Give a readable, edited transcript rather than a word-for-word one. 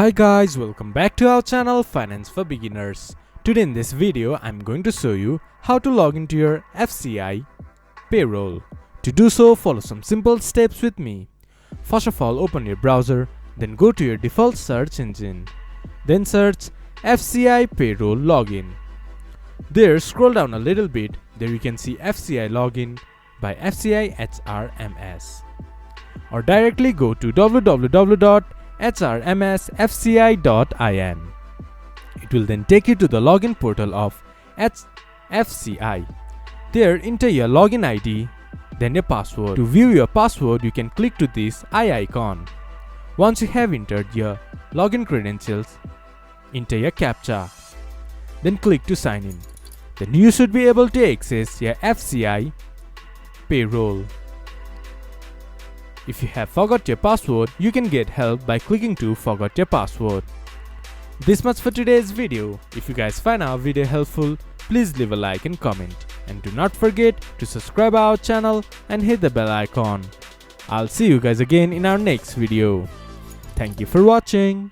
Hi guys, welcome back to our channel Finance for Beginners. Today in this video, I'm going to show you how to log into your FCI Payroll. To do so, follow some simple steps with me. First of all, open your browser, then go to your default search engine. Then search FCI Payroll Login. There, scroll down a little bit. There you can see FCI Login by FCI HRMS. Or directly go to www.hrmsfci.in. It will then take you to the login portal of FCI. There, enter your login ID, then your password. To view your password, you can click to this eye icon. Once you have entered your login credentials, enter your CAPTCHA. Then click to sign in. Then you should be able to access your FCI Payroll. If you have forgot your password, you can get help by clicking to forgot your password. This much for today's video. If you guys find our video helpful, please leave a like and comment. And do not forget to subscribe our channel and hit the bell icon. I'll see you guys again in our next video. Thank you for watching.